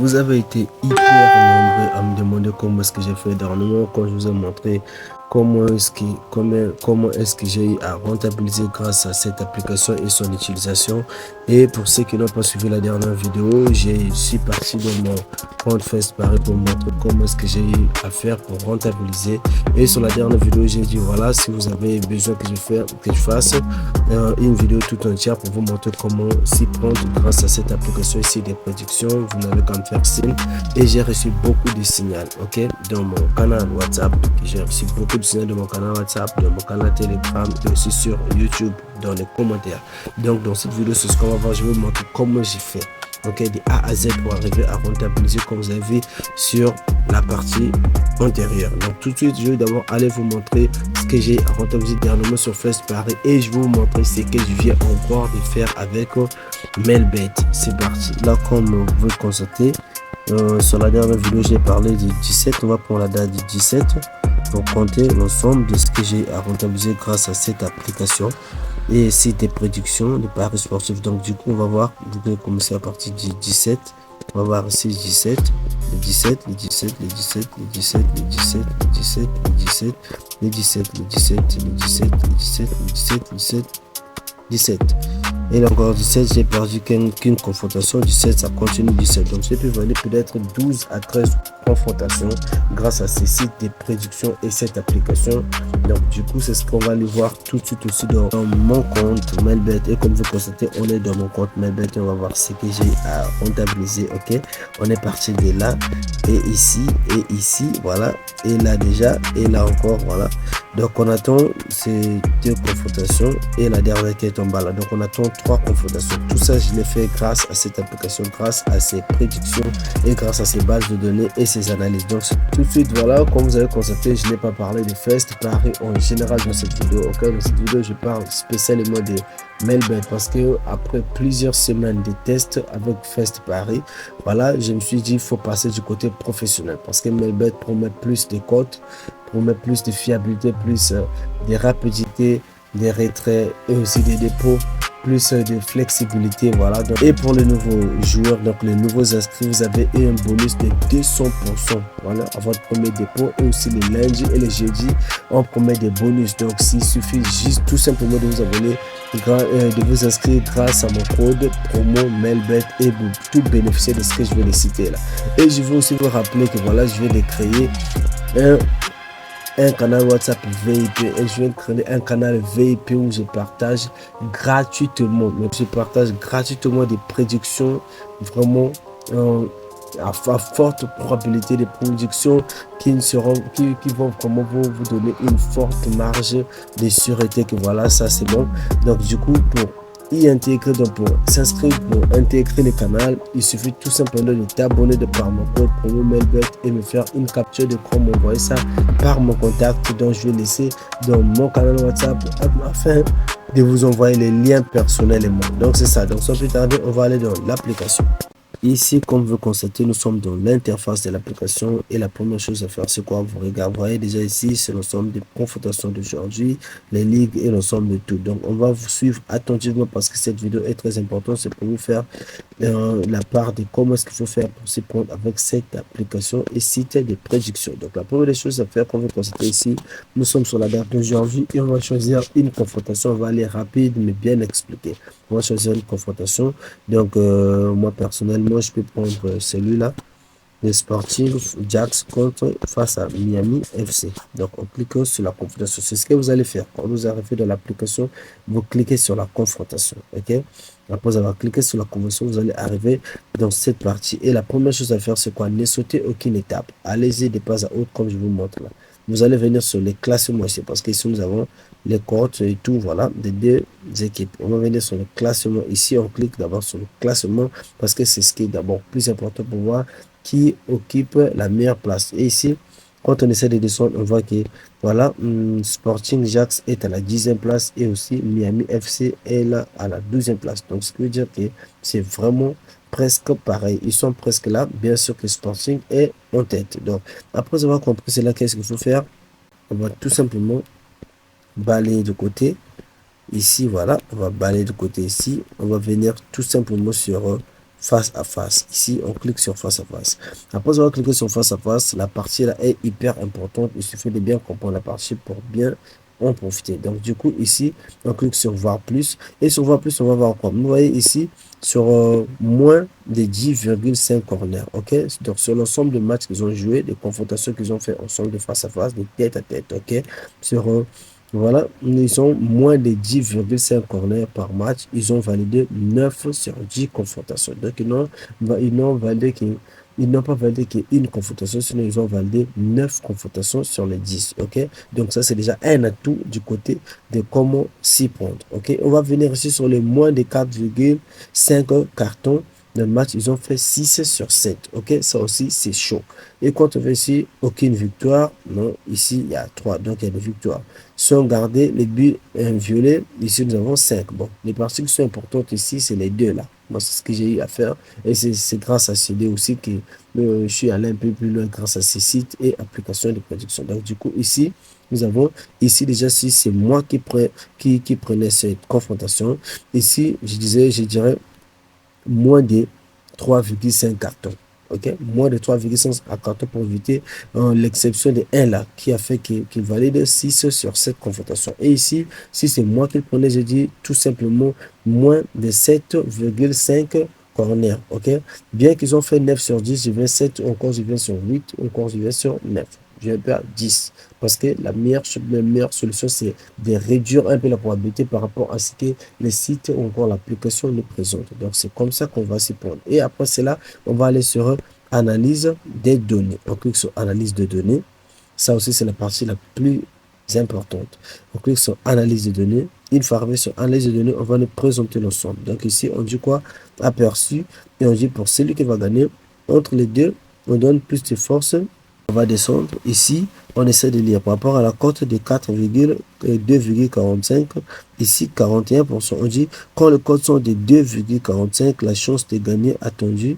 Vous avez été hyper nombreux à me demander comment est-ce que j'ai fait dernièrement quand je vous ai montré comment est-ce que j'ai eu à rentabiliser grâce à cette application et son utilisation. Et pour ceux qui n'ont pas suivi la dernière vidéo, je suis parti dans mon compte FestPari pour montrer comment est-ce que j'ai eu à faire pour rentabiliser. Et sur la dernière vidéo, j'ai dit voilà, si vous avez besoin que je fasse une vidéo tout entière pour vous montrer comment s'y prendre grâce à cette application ici des prédictions. Vous n'avez qu'à me faire signe. Et j'ai reçu beaucoup de signaux, ok, dans mon canal WhatsApp. J'ai reçu beaucoup de signaux dans mon canal WhatsApp, dans mon canal Telegram et aussi sur YouTube dans les commentaires. Donc dans cette vidéo, c'est ce qu'on va voir. Je vais vous montrer comment j'ai fait, ok, de A à Z pour arriver à rentabiliser comme vous avez vu sur la partie antérieure. Donc tout de suite, je vais d'abord aller vous montrer ce que j'ai rentabilisé dernièrement sur FestPari et je vais vous montrer ce que je viens encore de faire avec Melbet. C'est parti. Là, comme vous pouvez le constater, sur la dernière vidéo, j'ai parlé du 17. On va prendre la date du 17 pour compter l'ensemble de ce que j'ai à rentabiliser grâce à cette application et ici des prédictions de paris sportifs. Donc du coup, on va voir, vous pouvez commencer à partir du 17. On va voir ici 17, le 17, le 17, le 17, le 17, le 17, le 17, le 17, le 17, le 17, le 17, le 17, le 17, le 17, 17. Et là encore 17, j'ai perdu qu'une confrontation. 17, ça continue 17. Donc j'ai pu valider peut-être 12 à 13 confrontations grâce à ces sites de prédiction et cette application. Donc du coup, c'est ce qu'on va aller voir tout de suite aussi dans mon compte Melbet. Et comme vous constatez, on est dans mon compte Melbet et on va voir ce que j'ai à rentabiliser. Ok, on est parti de là et ici, voilà, et là déjà, et là encore, voilà. Donc on attend ces deux confrontations et la dernière qui est en bas là. Donc on attend 3 confrontations. Tout ça, je l'ai fait grâce à cette application, grâce à ces prédictions et grâce à ces bases de données et ces analyses. Donc tout de suite, voilà, comme vous avez constaté, je n'ai pas parlé de FestPari en général dans cette vidéo. Ok, dans cette vidéo, je parle spécialement de Melbet parce que après plusieurs semaines de tests avec FestPari, voilà, je me suis dit il faut passer du côté professionnel parce que Melbet promet plus de cotes, promet plus de fiabilité, plus de rapidité des retraits et aussi des dépôts, plus de flexibilité, voilà. Donc, et pour les nouveaux joueurs, donc les nouveaux inscrits, vous avez un bonus de 200%, voilà, à votre premier dépôt. Et aussi les lundis et les jeudis, on promet des bonus. Donc s'il suffit juste tout simplement de vous abonner, de vous inscrire grâce à mon code promo Melbet et vous tout bénéficier de ce que je vais les citer là. Et je veux aussi vous rappeler que voilà, je vais les créer un canal WhatsApp VIP et je vais créer un canal VIP où je partage gratuitement, des prédictions vraiment à forte probabilité, des prédictions qui vont vraiment vous donner une forte marge de sûreté que voilà, ça c'est bon. Donc du coup, pour y intégrer, donc pour s'inscrire, pour intégrer le canal, il suffit tout simplement de t'abonner de par mon code promo Melbet et me faire une capture d'écran, m'envoyer ça par mon contact, donc je vais laisser dans mon canal WhatsApp afin de vous envoyer les liens personnellement. Donc c'est ça. Donc sans plus tarder, on va aller dans l'application. Ici, comme vous constatez, nous sommes dans l'interface de l'application et la première chose à faire, c'est quoi? Vous voyez déjà ici, c'est l'ensemble des confrontations d'aujourd'hui, les ligues et l'ensemble de tout. Donc, on va vous suivre attentivement parce que cette vidéo est très importante. C'est pour vous faire la part de comment est-ce qu'il faut faire pour s'y prendre avec cette application et citer des prédictions. Donc, la première des choses à faire, comme vous constatez ici, nous sommes sur la date d'aujourd'hui et on va choisir une confrontation. On va aller rapide mais bien expliqué. On va choisir une confrontation. Donc, moi personnellement, je peux prendre celui-là, les sportifs Jax contre face à Miami FC. Donc, on clique sur la confrontation. C'est ce que vous allez faire. Quand vous arrivez dans l'application, vous cliquez sur la confrontation. Ok? Après avoir cliqué sur la confrontation, vous allez arriver dans cette partie. Et la première chose à faire, c'est quoi? Ne sautez aucune étape. Allez-y de pas à autre, comme je vous montre là. Vous allez venir sur les classements ici, parce qu'ici, nous avons les cotes et tout, voilà, des deux équipes. On va venir sur le classement. Ici, on clique d'abord sur le classement, parce que c'est ce qui est d'abord plus important pour voir qui occupe la meilleure place. Et ici, quand on essaie de descendre, on voit que, voilà, Sporting Jax est à la 10e place et aussi Miami FC est là à la 12e place. Donc, ce qui veut dire que c'est vraiment presque pareil. Ils sont presque là. Bien sûr que Sporting est en tête. Donc, après avoir compris cela, qu'est-ce qu'il faut faire? On va tout simplement balayer de côté. Ici, voilà, on va balayer de côté ici. On va venir tout simplement sur face à face. Ici, on clique sur face à face. Après avoir cliqué sur face à face, la partie là est hyper importante. Il suffit de bien comprendre la partie pour bien en profiter. Donc, du coup, ici, on clique sur voir plus. Et sur voir plus, on va voir quoi? Vous voyez ici, sur moins de 10,5 corners. OK? Donc, sur l'ensemble de matchs qu'ils ont joué, des confrontations qu'ils ont fait ensemble de face à face, de tête à tête. OK? Sur voilà, ils ont moins de 10,5 corners par match. Ils ont validé 9 sur 10 confrontations. Donc, ils n'ont pas validé qu'une confrontation, sinon ils ont validé 9 confrontations sur les 10. OK? Donc, ça, c'est déjà un atout du côté de comment s'y prendre. OK? On va venir ici sur les moins de 4,5 cartons. Dans le match, ils ont fait 6 sur 7. OK? Ça aussi, c'est chaud. Et quand on fait ici, aucune victoire. Non, ici, il y a 3. Donc, il y a des victoires. Sont gardés les buts violets. Ici, nous avons 5. Bon, les parties qui sont importantes ici, c'est les deux là. Moi, c'est ce que j'ai eu à faire. Et c'est grâce à CD aussi que je suis allé un peu plus loin grâce à ces sites et applications de prédiction. Donc, du coup, ici, nous avons ici déjà, si c'est moi qui prenais cette confrontation, ici, je dirais moins de 3,5 cartons. OK? Moins de 3,5 cartons pour éviter l'exception de 1 là, qui a fait qu'il valide 6 sur 7 confrontations. Et ici, si c'est moi qui le prenais, je dis tout simplement moins de 7,5 corner. OK? Bien qu'ils ont fait 9 sur 10, je viens 7, encore je viens sur 8, encore je viens sur 9. Je vais perdre 10. Parce que la meilleure solution, c'est de réduire un peu la probabilité par rapport à ce que les sites ou encore l'application nous présente. Donc, c'est comme ça qu'on va s'y prendre. Et après cela, on va aller sur analyse des données. On clique sur analyse de données. Ça aussi, c'est la partie la plus importante. On clique sur analyse de données. Une fois arrivé sur analyse de données, on va nous présenter l'ensemble. Donc ici, on dit quoi? Aperçu. Et on dit pour celui qui va gagner, entre les deux, on donne plus de force. On va descendre. Ici, on essaie de lire par rapport à la cote de 4,2,45. Ici, 41%. On dit quand le code sont de 2,45, la chance de gagner attendue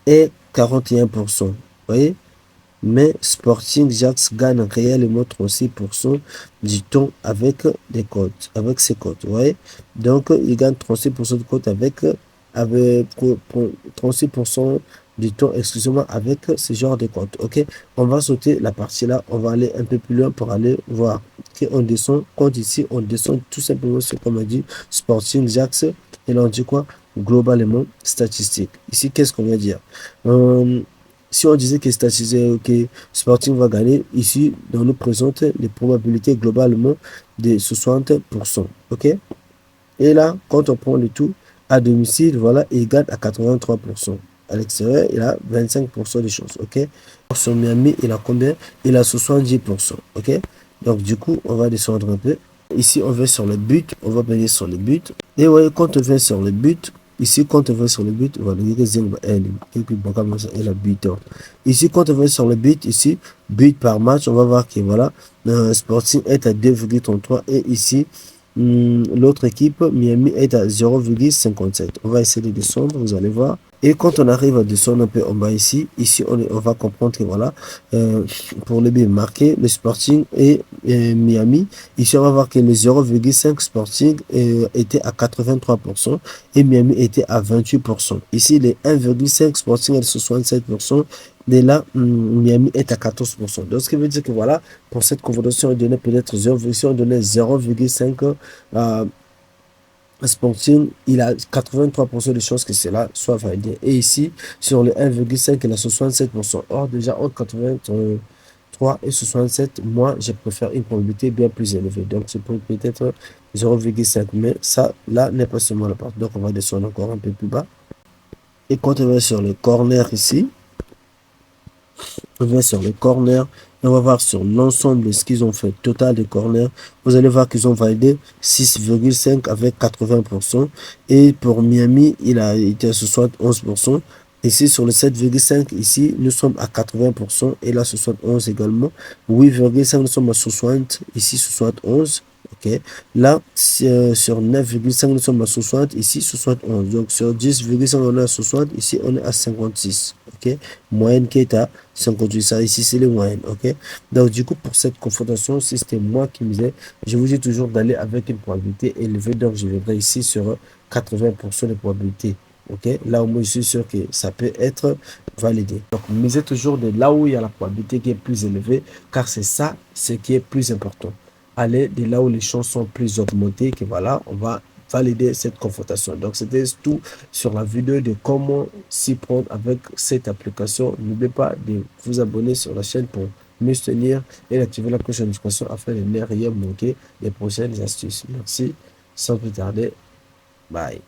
est 41%. Vous voyez? Mais Sporting Jax gagne réellement 36% du temps avec des cotes, avec ses cotes. Vous voyez? Donc, il gagne 36% de cotes avec 36% du temps exclusivement avec ce genre de compte. OK, on va sauter la partie là, on va aller un peu plus loin pour aller voir. OK, on descend, quand ici on descend tout simplement sur, comme on dit, Sporting Jax, et là on dit quoi? Globalement statistique. Ici, qu'est-ce qu'on vient dire? Si on disait que statistique, que Sporting va gagner, ici on nous présente les probabilités globalement de 60%. OK, et là quand on prend le tout à domicile, voilà, il gagne à 83%. À l'extérieur, il a 25% de chances. OK, sur Miami, il a combien? Il a 70%. OK, donc du coup, on va descendre un peu. Ici, on va sur le but. On va venir sur le but. Et vous voyez, quand on vient sur le but, ici, quand on va sur le but, on va dire que la but. Ici, quand on va sur le but, ici, but par match, on va voir que voilà, Sporting est à 2,33 et ici, l'autre équipe, Miami, est à 0,57. On va essayer de descendre, vous allez voir. Et quand on arrive à descendre un peu en bas ici, on va comprendre que voilà, pour le but marqué, le Sporting et Miami, ici on va voir que le 0,5 Sporting était à 83% et Miami était à 28%. Ici, les 1,5 Sporting est à 67%. Et là, Miami est à 14%. Donc, ce qui veut dire que voilà, pour cette confrontation, on donnait peut-être 0,5 Sporting, il a 83% de chances que cela soit validé. Et ici, sur le 1,5, il a 67%. Or, déjà, entre 83 et 67, moi, je préfère une probabilité bien plus élevée. Donc, c'est peut-être 0,5. Mais ça, là, n'est pas seulement la part. Donc, on va descendre encore un peu plus bas. Et quand on va sur le corner ici, on va sur les corners et on va voir sur l'ensemble de ce qu'ils ont fait total de corners. Vous allez voir qu'ils ont validé 6,5 avec 80%. Et pour Miami, il a été à 71%. Ici, sur le 7,5, ici, nous sommes à 80%. Et là, 71 également. 8,5, nous sommes à 60. Ici, 71. OK. Là, sur 9,5, nous sommes à 60. Ici, 71. Donc, sur 10,5, on est à 60. Ici, on est à 56. OK. Moyenne qui est à 58. Ça, ici, c'est les moyennes. OK. Donc, du coup, pour cette confrontation, si c'était moi qui misais, je vous dis toujours d'aller avec une probabilité élevée. Donc, je viendrai ici sur 80% de probabilité Ok, là au moins je suis sûr que ça peut être validé. Donc misez toujours de là où il y a la probabilité qui est plus élevée, car c'est ça ce qui est plus important. Allez de là où les chances sont plus augmentées, que voilà, on va valider cette confrontation. Donc c'était tout sur la vidéo de comment s'y prendre avec cette application. N'oubliez pas de vous abonner sur la chaîne pour mieux se tenir et d'activer la cloche de notification afin de ne rien manquer des prochaines astuces. Merci, sans plus tarder, bye.